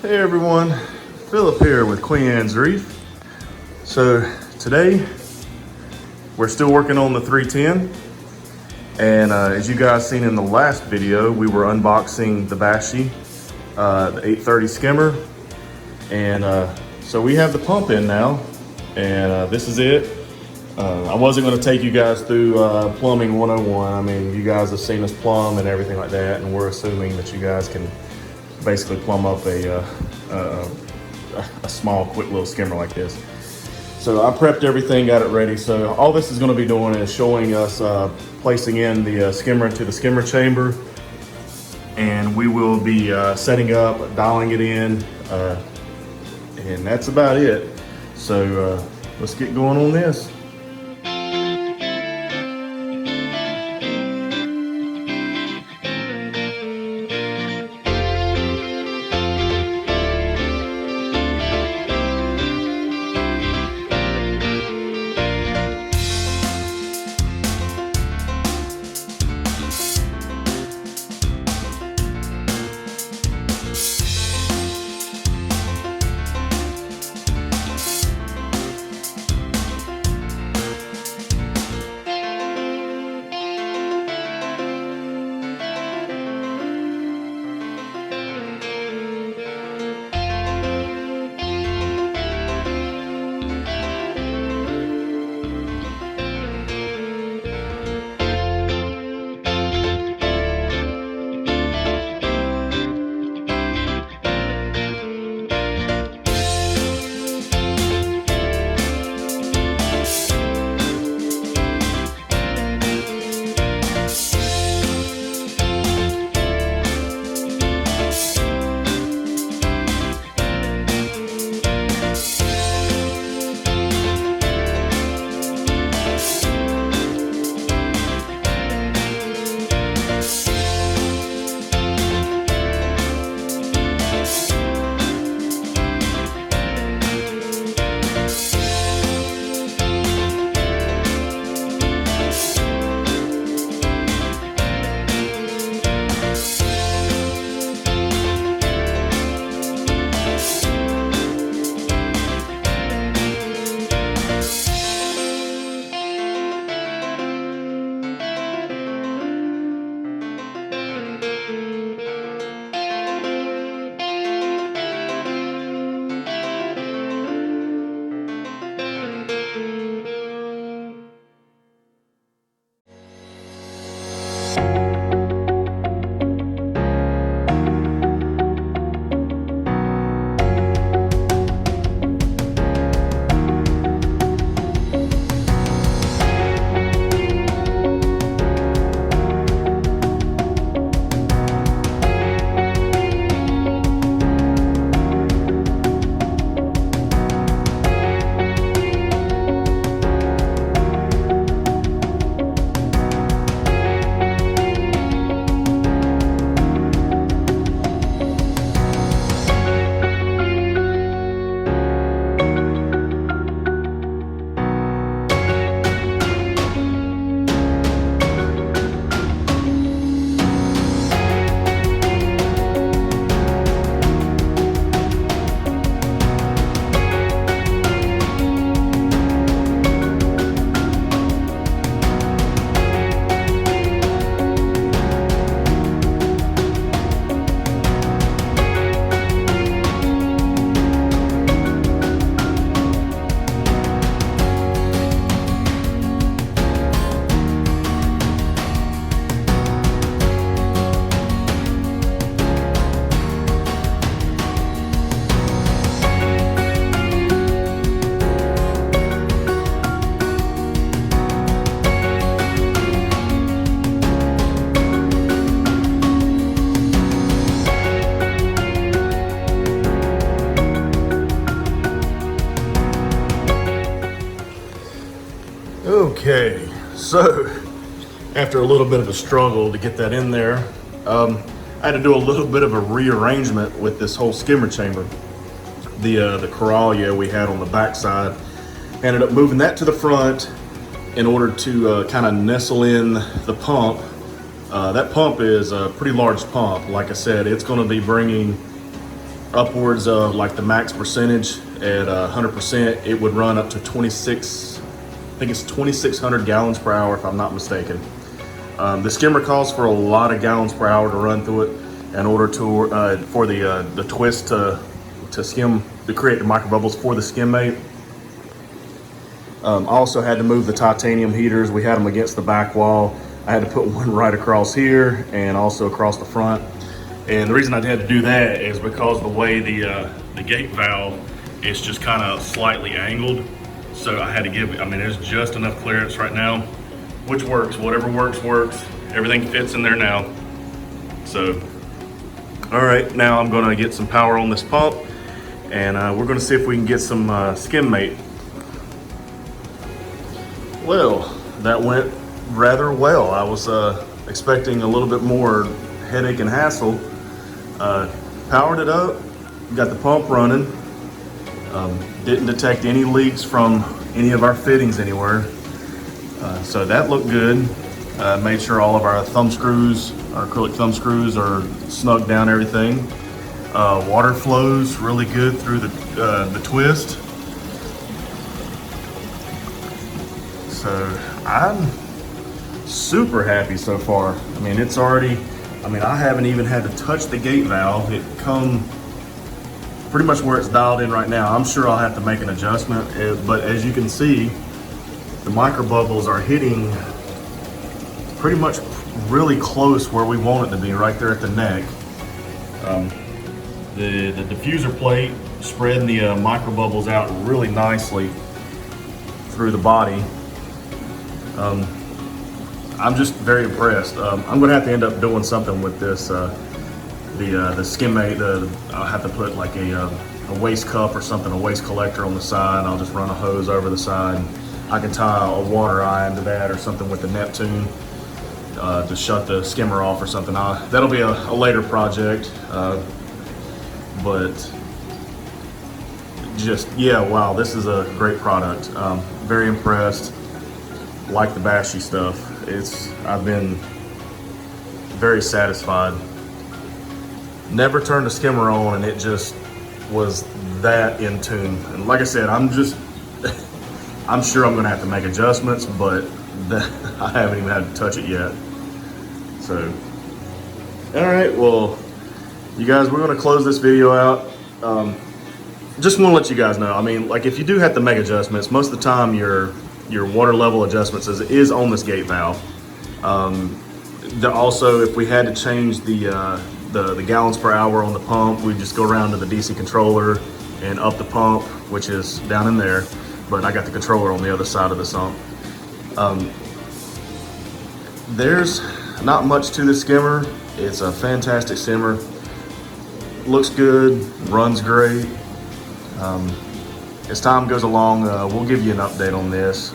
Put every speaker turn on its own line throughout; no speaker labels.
Hey everyone, Philip here with Queen Anne's Reef. So today we're still working on the 310, and as you guys seen in the last video, we were unboxing the Bashsea, the 830 skimmer, and so we have the pump in now, and this is it. I wasn't going to take you guys through plumbing 101. I mean, you guys have seen us plumb and everything like that, and we're assuming that you guys can basically plumb up a small, quick little skimmer like this. So I prepped everything, got it ready. So all this is going to be doing is showing us placing in the skimmer into the skimmer chamber, and we will be setting up, dialing it in, and that's about it. So let's get going on this. Okay, so after a little bit of a struggle to get that in there, I had to do a little bit of a rearrangement with this whole skimmer chamber. The Coralia we had on the back side, ended up moving that to the front in order to kind of nestle in the pump. That pump is a pretty large pump. Like I said, it's going to be bringing upwards of like the max percentage at 100%, it would run up to 26, I think it's 2,600 gallons per hour if I'm not mistaken. The skimmer calls for a lot of gallons per hour to run through it in order to for the twist to skim, to create the micro bubbles for the skimmate. I also had to move the titanium heaters. We had them against the back wall. I had to put one right across here and also across the front. And the reason I had to do that is because the way the gate valve is just kind of slightly angled. So I had to give, I mean, there's just enough clearance right now, which works. Whatever works, works. Everything fits in there now. So, all right, now I'm gonna get some power on this pump, and we're gonna see if we can get some skimmate. Well, that went rather well. I was expecting a little bit more headache and hassle. Powered it up, got the pump running. Didn't detect any leaks from any of our fittings anywhere. So that looked good. Made sure all of our thumb screws, our acrylic thumb screws, are snug down everything. Water flows really good through the twist. So I'm super happy so far. I mean, it's already, I mean, I haven't even had to touch the gate valve. It come pretty much where it's dialed in right now. I'm sure I'll have to make an adjustment, but as you can see, the micro bubbles are hitting pretty much really close where we want it to be, right there at the neck. The diffuser plate spreading the micro bubbles out really nicely through the body. I'm just very impressed. I'm gonna have to end up doing something with this, the skimmate. I'll have to put like a waste cup or something, a waste collector on the side. I'll just run a hose over the side. I can tie a water eye into that or something with the Neptune to shut the skimmer off or something. That'll be a later project, but just, yeah, wow, this is a great product. Very impressed. Like the Bashsea stuff. I've been very satisfied. Never turned the skimmer on and it just was that in tune. And like I said, I'm sure I'm gonna have to make adjustments, but I haven't even had to touch it yet. So, all right, well, you guys, we're gonna close this video out. Just wanna let you guys know, I mean, like if you do have to make adjustments, most of the time your water level adjustments is on this gate valve. Also, if we had to change the gallons per hour on the pump, we just go around to the DC controller and up the pump, which is down in there, but I got the controller on the other side of the sump. There's not much to the skimmer. It's a fantastic skimmer. Looks good, runs great. As time goes along, we'll give you an update on this.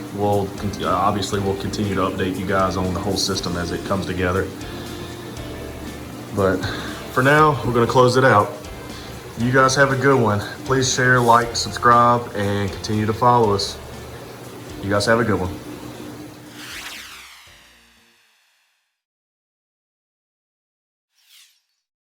Obviously we'll continue to update you guys on the whole system as it comes together. But for now, we're gonna close it out. You guys have a good one. Please share, like, subscribe, and continue to follow us. You guys have a good one.